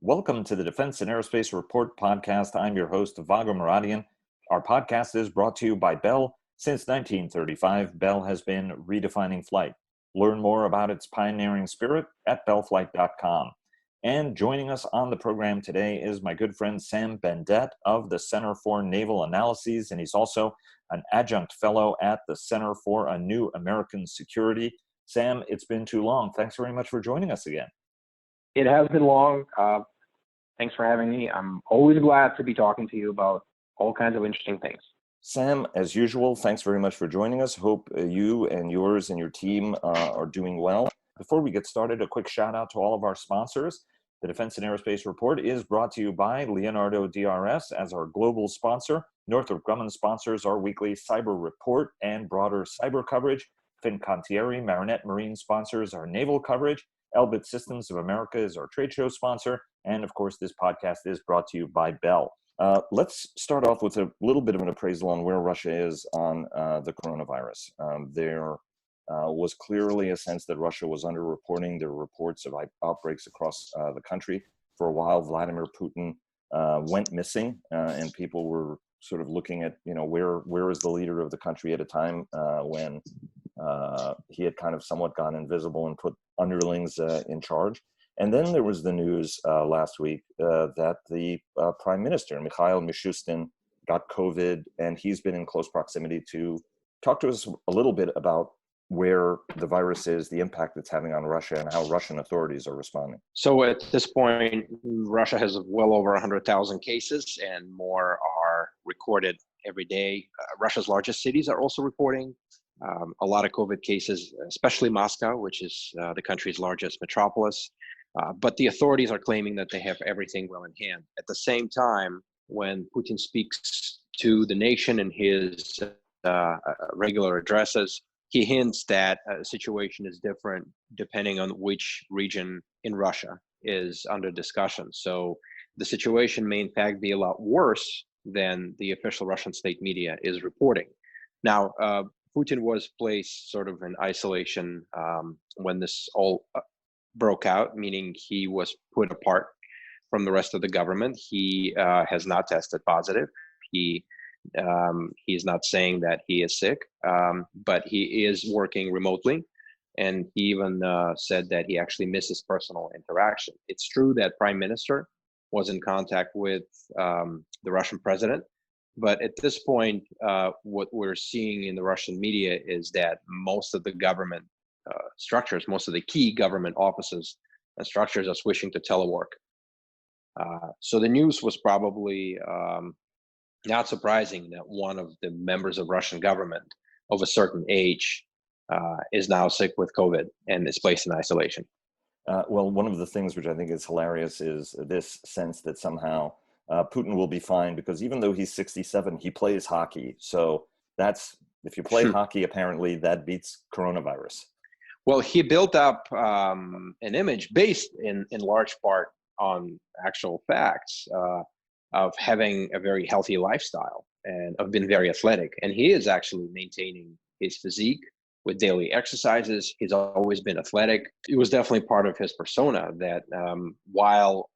Welcome to the Defense and Aerospace Report podcast. I'm your host, Vago Muradian. Our podcast is brought to you by Bell. Since 1935, Bell has been redefining flight. Learn more about its pioneering spirit at bellflight.com. And joining us on the program today is my good friend Sambendett of the Center for Naval Analyses, and he's also an adjunct fellow at the Center for a New American Security. Sam, it's been too long. Thanks very much for joining us again. It has been long. Thanks for having me. I'm always glad to be talking to you about all kinds of interesting things. Sam, as usual, thanks very much for joining us. Hope you and yours and your team are doing well. Before we get started, a quick shout out to all of our sponsors. The Defense and Aerospace Report is brought to you by Leonardo DRS as our global sponsor. Northrop Grumman sponsors our weekly cyber report and broader cyber coverage. Fincantieri Marinette Marine sponsors our naval coverage. Elbit Systems of America is our trade show sponsor. And of course, this podcast is brought to you by Bell. Let's start off with a little bit of an appraisal on where Russia is on the coronavirus. There was clearly a sense that Russia was underreporting. There were reports of outbreaks across the country. For a while, Vladimir Putin went missing, and people were sort of looking at, where is the leader of the country at a time when he had kind of somewhat gone invisible and put underlings in charge. And then there was the news last week that the Prime Minister, Mikhail Mishustin, got COVID, and he's been in close proximity to talk to us a little bit about where the virus is, the impact it's having on Russia, and how Russian authorities are responding. So at this point, Russia has well over 100,000 cases, and more are recorded every day. Russia's largest cities are also reporting a lot of COVID cases, especially Moscow, which is the country's largest metropolis. But the authorities are claiming that they have everything well in hand. At the same time, when Putin speaks to the nation in his regular addresses, he hints that the situation is different depending on which region in Russia is under discussion. So the situation may in fact be a lot worse than the official Russian state media is reporting. Now, Putin was placed sort of in isolation when this all broke out, meaning he was put apart from the rest of the government. He has not tested positive. He's not saying that he is sick, but he is working remotely. And he even said that he actually misses personal interaction. It's true that Prime Minister was in contact with the Russian president. But at this point, what we're seeing in the Russian media is that most of the government structures, most of the key government offices and structures are switching to telework. So the news was probably not surprising that one of the members of Russian government of a certain age is now sick with COVID and is placed in isolation. Well, one of the things which I think is hilarious is this sense that somehow Putin will be fine because even though he's 67, he plays hockey. So that's, if you play hockey, apparently that beats coronavirus. Well, he built up an image based in large part on actual facts of having a very healthy lifestyle and of being very athletic. And he is actually maintaining his physique with daily exercises. He's always been athletic. It was definitely part of his persona that while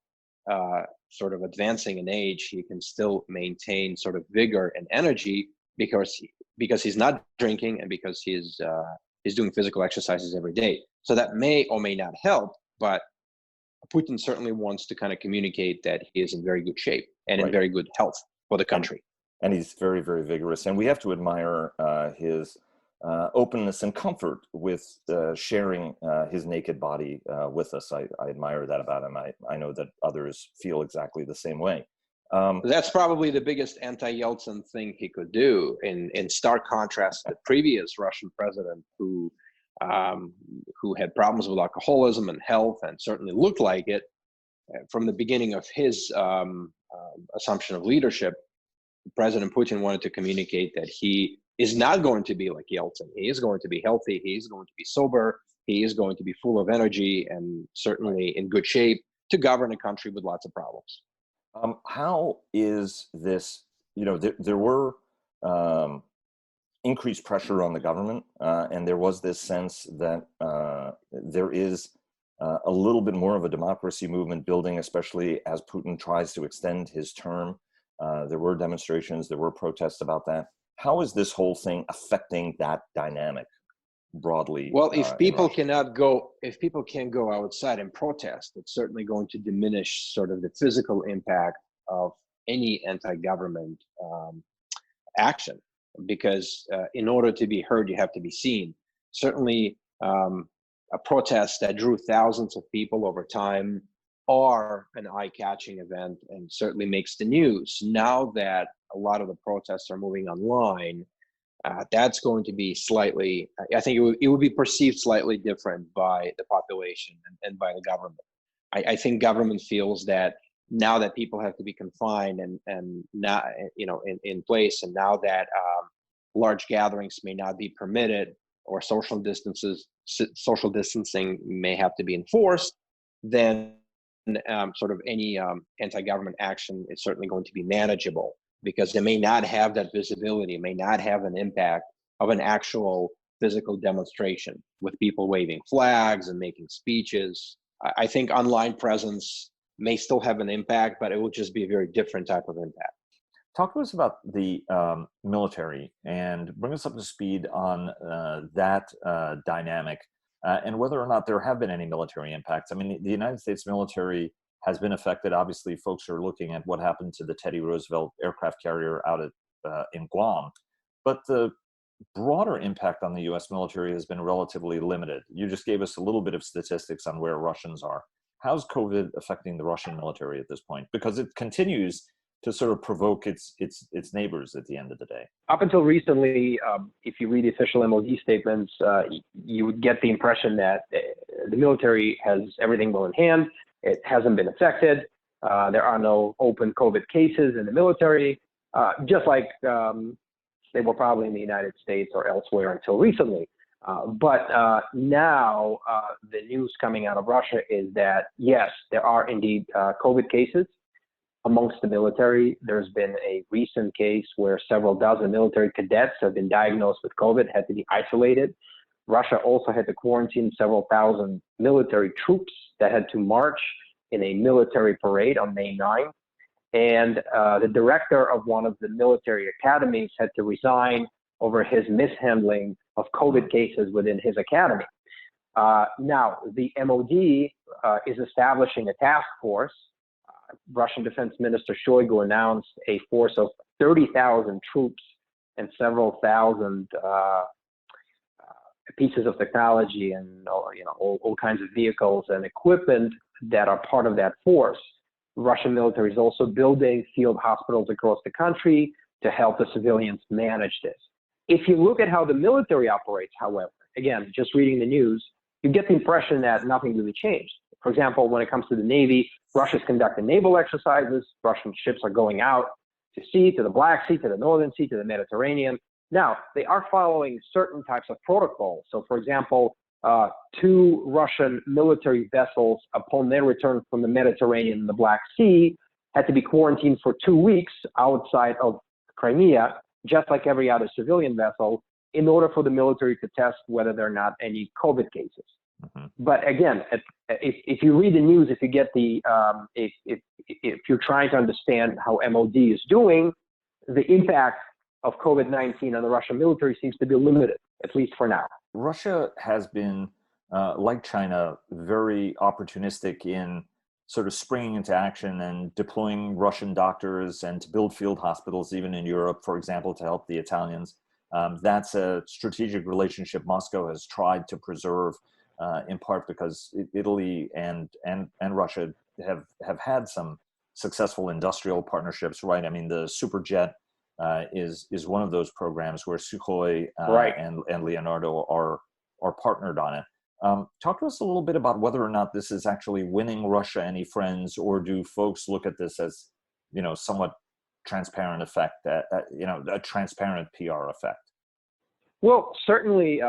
sort of advancing in age, he can still maintain sort of vigor and energy because he's not drinking and because he's doing physical exercises every day. So that may or may not help, but Putin certainly wants to kind of communicate that he is in very good shape and in very good health for the country. And he's very, very vigorous. And we have to admire his openness and comfort with sharing his naked body with us. I admire that about him. I know that others feel exactly the same way. That's probably the biggest anti-Yeltsin thing he could do, in stark contrast to the previous Russian president who had problems with alcoholism and health and certainly looked like it from the beginning of his assumption of leadership. President Putin wanted to communicate that he is not going to be like Yeltsin. He is going to be healthy. He is going to be sober. He is going to be full of energy and certainly in good shape to govern a country with lots of problems. How is this, there were increased pressure on the government, and there was this sense that there is a little bit more of a democracy movement building, especially as Putin tries to extend his term. There were demonstrations, there were protests about that. How is this whole thing affecting that dynamic broadly? Well, if people can't go outside and protest, it's certainly going to diminish sort of the physical impact of any anti-government action, because in order to be heard, you have to be seen. Certainly, a protest that drew thousands of people over time are an eye-catching event and certainly makes the news. Now that a lot of the protests are moving online, that's going to be slightly, I think it would be perceived slightly different by the population and by the government. I think government feels that now that people have to be confined and now, in place, and now that large gatherings may not be permitted, or social distancing may have to be enforced, then sort of any anti-government action is certainly going to be manageable, because they may not have that visibility, may not have an impact of an actual physical demonstration with people waving flags and making speeches. I think online presence may still have an impact, but it will just be a very different type of impact. Talk to us about the military and bring us up to speed on that dynamic and whether or not there have been any military impacts. I mean, the United States military has been affected. Obviously, folks are looking at what happened to the Teddy Roosevelt aircraft carrier out in Guam. But the broader impact on the U.S. military has been relatively limited. You just gave us a little bit of statistics on where Russians are. How's COVID affecting the Russian military at this point? Because it continues to sort of provoke its neighbors at the end of the day. Up until recently, if you read the official MOD statements, you would get the impression that the military has everything well in hand. It hasn't been affected. There are no open COVID cases in the military, just like they were probably in the United States or elsewhere until recently. But now the news coming out of Russia is that, yes, there are indeed COVID cases amongst the military. There's been a recent case where several dozen military cadets have been diagnosed with COVID, had to be isolated. Russia also had to quarantine several thousand military troops that had to march in a military parade on May 9th. And the director of one of the military academies had to resign over his mishandling of COVID cases within his academy. Now, the MOD is establishing a task force. Russian Defense Minister Shoigu announced a force of 30,000 troops and several thousand pieces of technology and all kinds of vehicles and equipment that are part of that force. The Russian military is also building field hospitals across the country to help the civilians manage this. If you look at how the military operates, however, again, just reading the news, you get the impression that nothing really changed. For example, when it comes to the Navy, Russia's conducting naval exercises. Russian ships are going out to sea, to the Black Sea, to the Northern Sea, to the Mediterranean. Now, they are following certain types of protocols. So, for example, 2 Russian military vessels, upon their return from the Mediterranean and the Black Sea, had to be quarantined for 2 weeks outside of Crimea, just like every other civilian vessel, in order for the military to test whether there are not any COVID cases. Mm-hmm. But again, if you read the news, if you get the, if you're trying to understand how MOD is doing, the impact of COVID-19 on the Russian military seems to be limited, at least for now. Russia has been, like China, very opportunistic in sort of springing into action and deploying Russian doctors and to build field hospitals, even in Europe, for example, to help the Italians. That's a strategic relationship Moscow has tried to preserve, in part because Italy and Russia have had some successful industrial partnerships, right? I mean, the Superjet is one of those programs where Sukhoi right. and Leonardo are partnered on it. Talk to us a little bit about whether or not this is actually winning Russia any friends, or do folks look at this as, somewhat transparent effect, a transparent PR effect? Well, certainly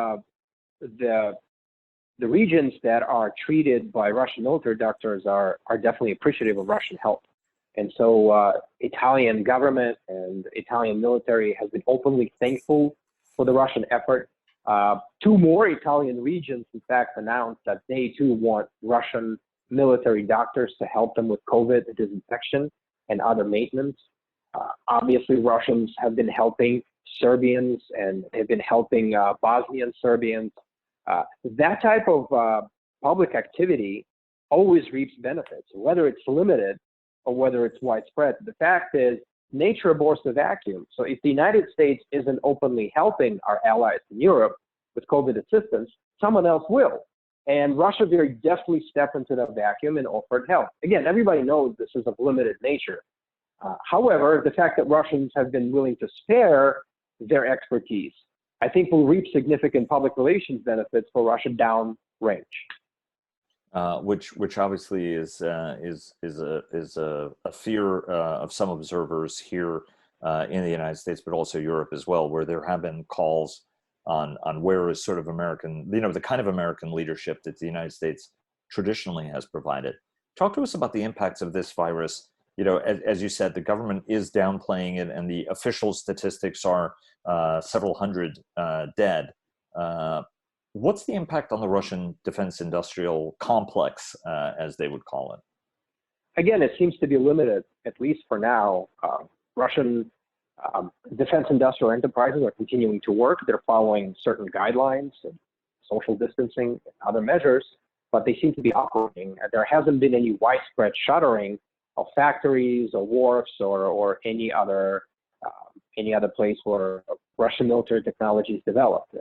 the regions that are treated by Russian military doctors are definitely appreciative of Russian help. And so Italian government and Italian military has been openly thankful for the Russian effort. Two more Italian regions, in fact, announced that they too want Russian military doctors to help them with COVID disinfection and other maintenance. Obviously, Russians have been helping Serbians and have been helping Bosnian Serbians. That type of public activity always reaps benefits, whether it's limited or whether it's widespread. The fact is, nature abhors the vacuum. So if the United States isn't openly helping our allies in Europe with COVID assistance, someone else will. And Russia very deftly stepped into that vacuum and offered help. Again, everybody knows this is of limited nature. However, the fact that Russians have been willing to spare their expertise, I think will reap significant public relations benefits for Russia downrange. Which obviously is a fear of some observers here in the United States, but also Europe as well, where there have been calls on where is sort of American, the kind of American leadership that the United States traditionally has provided. Talk to us about the impacts of this virus. As you said, the government is downplaying it, and the official statistics are several hundred dead. What's the impact on the Russian defense industrial complex, as they would call it? Again, it seems to be limited, at least for now. Russian defense industrial enterprises are continuing to work. They're following certain guidelines and social distancing and other measures, but they seem to be operating. There hasn't been any widespread shuttering of factories or wharfs or any other place where Russian military technology is developed.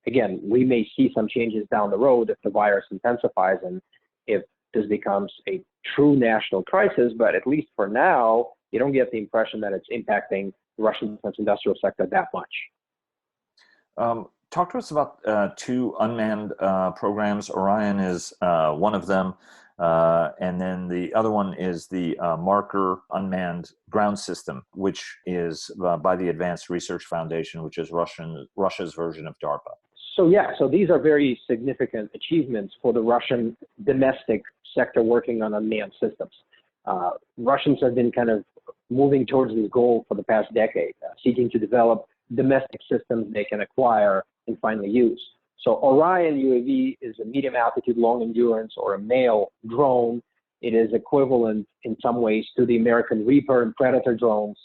Again, we may see some changes down the road if the virus intensifies and if this becomes a true national crisis, but at least for now, you don't get the impression that it's impacting the Russian defense industrial sector that much. Talk to us about two unmanned programs. Orion is one of them, and then the other one is the Marker unmanned ground system, which is by the Advanced Research Foundation, which is Russia's version of DARPA. So these are very significant achievements for the Russian domestic sector working on unmanned systems. Russians have been kind of moving towards this goal for the past decade, seeking to develop domestic systems they can acquire and finally use. So Orion UAV is a medium altitude, long endurance, or a MALE drone. It is equivalent in some ways to the American Reaper and Predator drones.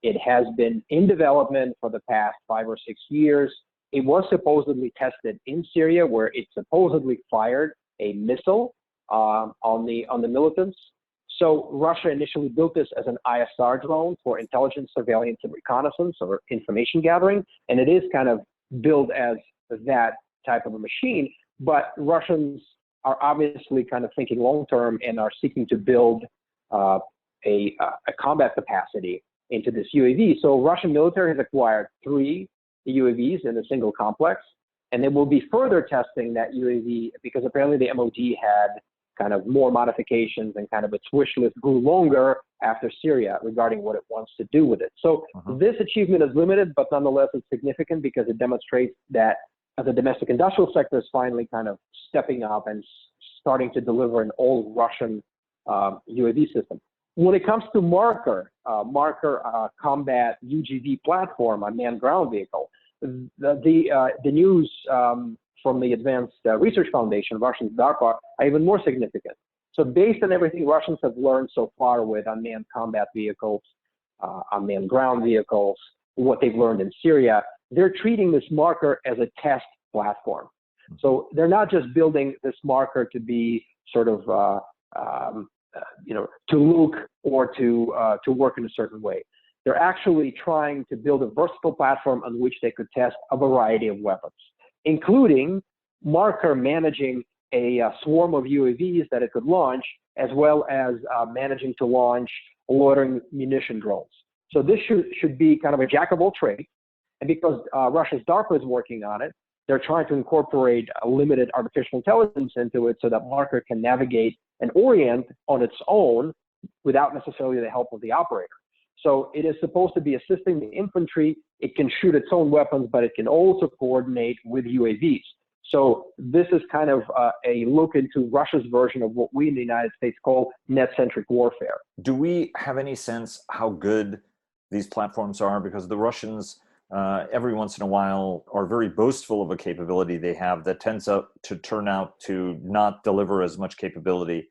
It has been in development for the past 5 or 6 years. It was supposedly tested in Syria, where it supposedly fired a missile on the militants. So Russia initially built this as an ISR drone for intelligence, surveillance, and reconnaissance, or information gathering, and it is kind of built as that type of a machine. But Russians are obviously kind of thinking long-term and are seeking to build a combat capacity into this UAV. So Russian military has acquired 3 UAVs in a single complex, and they will be further testing that UAV because apparently the MOD had kind of more modifications and kind of its wish list grew longer after Syria regarding what it wants to do with it. So this achievement is limited, but nonetheless it's significant because it demonstrates that the domestic industrial sector is finally kind of stepping up and starting to deliver an all Russian UAV system. When it comes to Marker combat UGV platform, unmanned ground vehicle, the news from the Advanced Research Foundation, Russian DARPA, are even more significant. So based on everything Russians have learned so far with unmanned combat vehicles, unmanned ground vehicles, what they've learned in Syria, they're treating this Marker as a test platform. So they're not just building this Marker to be sort of, to look or to work in a certain way. They're actually trying to build a versatile platform on which they could test a variety of weapons, including Marker managing a swarm of UAVs that it could launch, as well as managing to launch loitering munition drones. So this should be kind of a jack of all trades. And because Russia's DARPA is working on it, they're trying to incorporate a limited artificial intelligence into it so that Marker can navigate and orient on its own without necessarily the help of the operator. So it is supposed to be assisting the infantry. It can shoot its own weapons, but it can also coordinate with UAVs. So this is kind of a look into Russia's version of what we in the United States call net-centric warfare. Do we have any sense how good these platforms are? Because the Russians every once in a while are very boastful of a capability they have that tends to turn out to not deliver as much capability.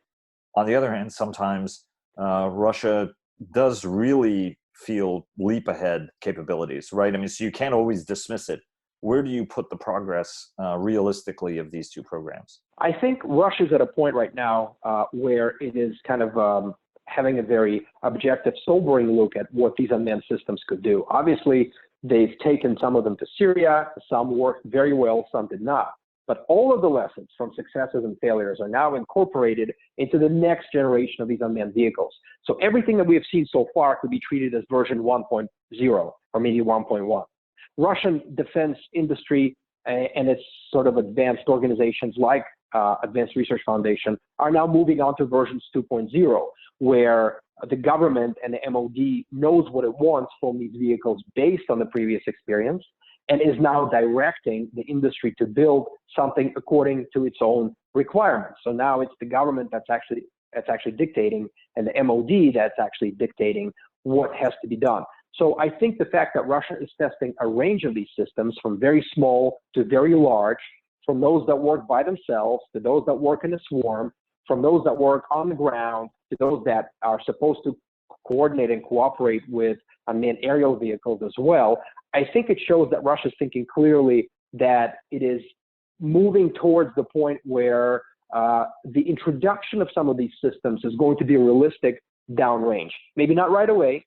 On the other hand, sometimes Russia does really feel leap ahead capabilities, right? I mean, so you can't always dismiss it. Where do you put the progress realistically of these two programs? I think Russia's at a point right now where it is kind of having a very objective, sobering look at what these unmanned systems could do. Obviously, they've taken some of them to Syria, some worked very well, some did not. But all of the lessons from successes and failures are now incorporated into the next generation of these unmanned vehicles. So everything that we have seen so far could be treated as version 1.0 or maybe 1.1. Russian defense industry and its sort of advanced organizations like Advanced Research Foundation are now moving on to versions 2.0, where the government and the MOD knows what it wants from these vehicles based on the previous experience, and is now directing the industry to build something according to its own requirements. So now it's the government that's actually dictating, and the MOD that's actually dictating what has to be done. So I think the fact that Russia is testing a range of these systems, from very small to very large, from those that work by themselves to those that work in a swarm, from those that work on the ground to those that are supposed to coordinate and cooperate with unmanned aerial vehicles as well, I think it shows that Russia is thinking clearly that it is moving towards the point where the introduction of some of these systems is going to be realistic downrange. Maybe not right away,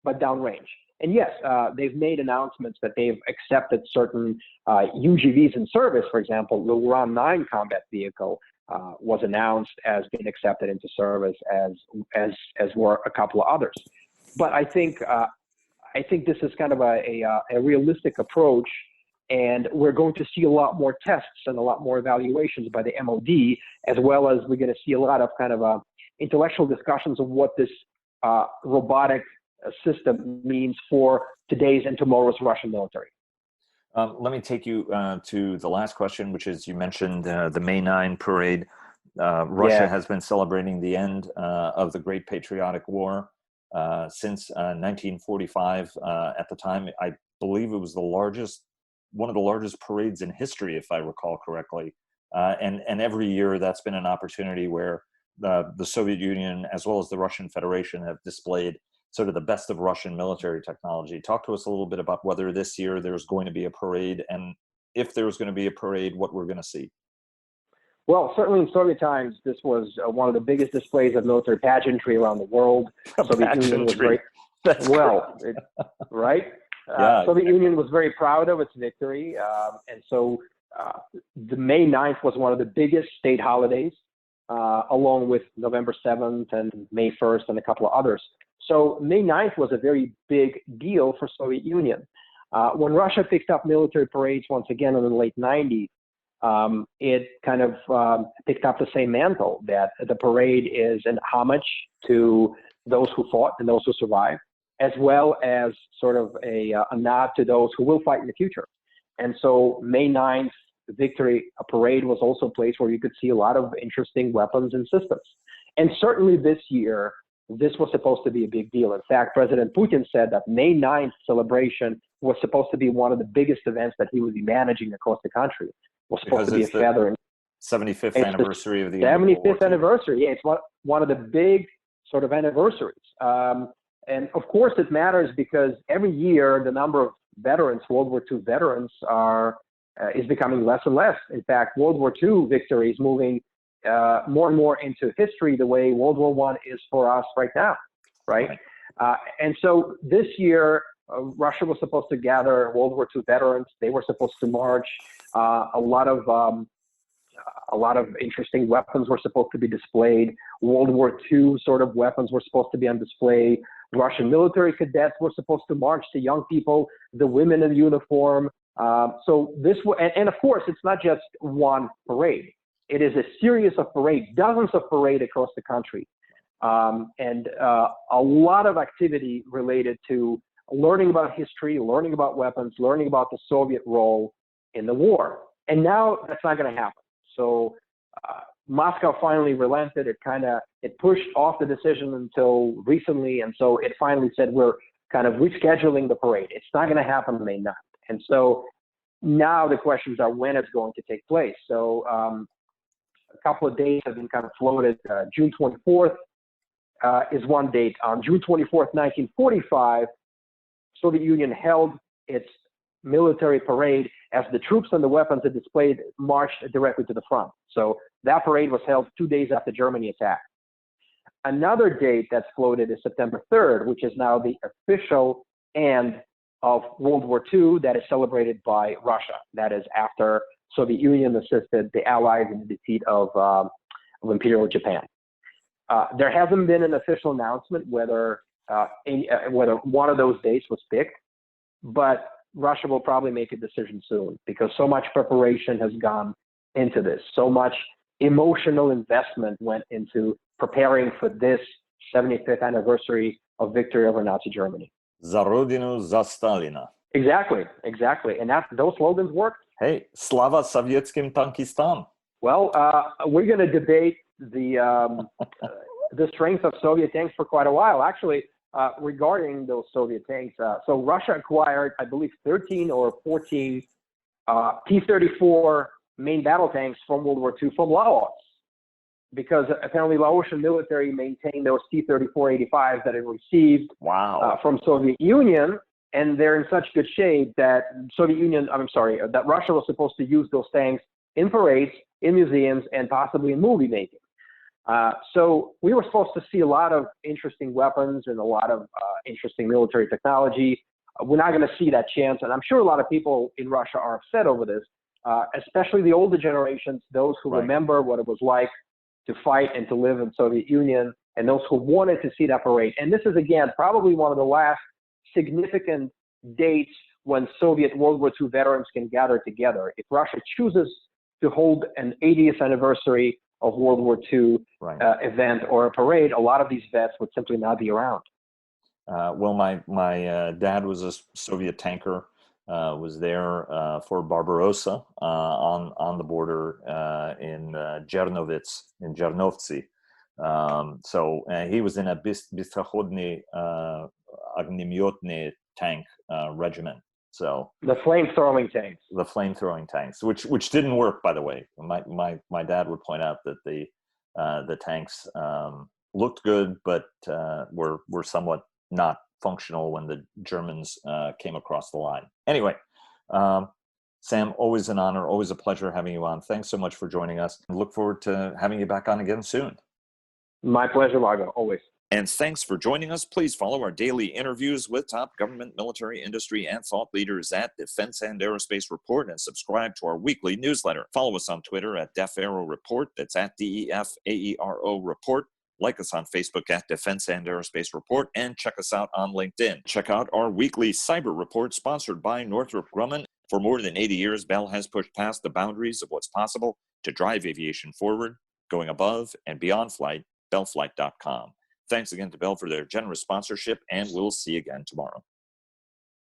but downrange. And yes, they've made announcements that they've accepted certain UGVs in service. For example, the Uran-9 combat vehicle was announced as being accepted into service, as were a couple of others. But I think this is kind of a realistic approach, and we're going to see a lot more tests and a lot more evaluations by the MOD, as well as we're going to see a lot of kind of intellectual discussions of what this robotic system means for today's and tomorrow's Russian military. Let me take you to the last question, which is, you mentioned the May 9 parade. Russia has been celebrating the end of the Great Patriotic War since 1945. At the time, I believe it was one of the largest parades in history, if I recall correctly. And every year that's been an opportunity where the Soviet Union, as well as the Russian Federation, have displayed sort of the best of Russian military technology. Talk to us a little bit about whether this year there's going to be a parade, and if there's going to be a parade, what we're going to see. Well, certainly in Soviet times, this was one of the biggest displays of military pageantry around the world. Soviet Union was very right. Soviet Union was very proud of its victory, and so the May 9th was one of the biggest state holidays, along with November 7th and May 1st and a couple of others. So May 9th was a very big deal for Soviet Union. When Russia picked up military parades once again in the late 90s, it kind of picked up the same mantle, that the parade is an homage to those who fought and those who survived, as well as sort of a nod to those who will fight in the future. And so May 9th victory parade was also a place where you could see a lot of interesting weapons and systems. And certainly this year, this was supposed to be a big deal. In fact, President Putin said that May 9th celebration was supposed to be one of the biggest events that he would be managing across the country. It was supposed to be a feather. 75th anniversary of the 75th anniversary. Yeah, it's one of the big sort of anniversaries. And of course it matters because every year the number of veterans, World War II veterans, is becoming less and less. In fact, World War II victory is moving more and more into history the way World War I is for us right now, right? And so this year, Russia was supposed to gather World War II veterans. They were supposed to march. A lot of interesting weapons were supposed to be displayed. World War II sort of weapons were supposed to be on display. Russian military cadets were supposed to march, to young people, the women in uniform. So this, and of course, it's not just one parade. It is a series of parades, dozens of parades across the country, and a lot of activity related to learning about history, learning about weapons, learning about the Soviet role in the war. And now that's not going to happen. So Moscow finally relented. It pushed off the decision until recently, and so it finally said we're kind of rescheduling the parade. It's not going to happen on May 9th. And so now the questions are when it's going to take place. So a couple of dates have been kind of floated. June 24th is one date. On June 24th, 1945, Soviet Union held its military parade as the troops and the weapons it displayed marched directly to the front. So that parade was held 2 days after Germany attacked. Another date that's floated is September 3rd, which is now the official end of World War II that is celebrated by Russia. That is after Soviet Union assisted the Allies in the defeat of Imperial Japan. There hasn't been an official announcement whether one of those dates was picked, but Russia will probably make a decision soon because so much preparation has gone into this. So much emotional investment went into preparing for this 75th anniversary of victory over Nazi Germany. За Родину, за Сталина. Exactly. And those slogans worked. Hey, Slava Sovietskim Tankistan. Well, we're going to debate the strength of Soviet tanks for quite a while. Actually, regarding those Soviet tanks, so Russia acquired, I believe, 13 or 14 T-34 main battle tanks from World War II from Laos, because apparently Laotian military maintained those T-34-85s that it received from Soviet Union, and they're in such good shape that that Russia was supposed to use those tanks in parades, in museums, and possibly in movie making. So we were supposed to see a lot of interesting weapons and a lot of interesting military technology. We're not going to see that chance, and I'm sure a lot of people in Russia are upset over this, especially the older generations, those who remember what it was like to fight and to live in Soviet Union, and those who wanted to see that parade. And this is, again, probably one of the last significant dates when Soviet World War II veterans can gather together. If Russia chooses to hold an 80th anniversary of World War II event or a parade, a lot of these vets would simply not be around. Well, my dad was a Soviet tanker, was there for Barbarossa on the border in Chernovtsi. So he was in a Bystrochodny Огнеметный tank regiment. So the flame-throwing tanks. The flame-throwing tanks, which didn't work, by the way. My dad would point out that the tanks looked good, but were somewhat not functional when the Germans came across the line. Anyway, Sam, always an honor, always a pleasure having you on. Thanks so much for joining us. I look forward to having you back on again soon. My pleasure, Margo, always. And thanks for joining us. Please follow our daily interviews with top government, military, industry, and thought leaders at Defense and Aerospace Report, and subscribe to our weekly newsletter. Follow us on Twitter at DEFAERO Report. That's at DEFAERO Report. Like us on Facebook at Defense and Aerospace Report, and check us out on LinkedIn. Check out our weekly cyber report sponsored by Northrop Grumman. For more than 80 years, Bell has pushed past the boundaries of what's possible to drive aviation forward, going above and beyond flight, bellflight.com. Thanks again to Bell for their generous sponsorship, and we'll see you again tomorrow.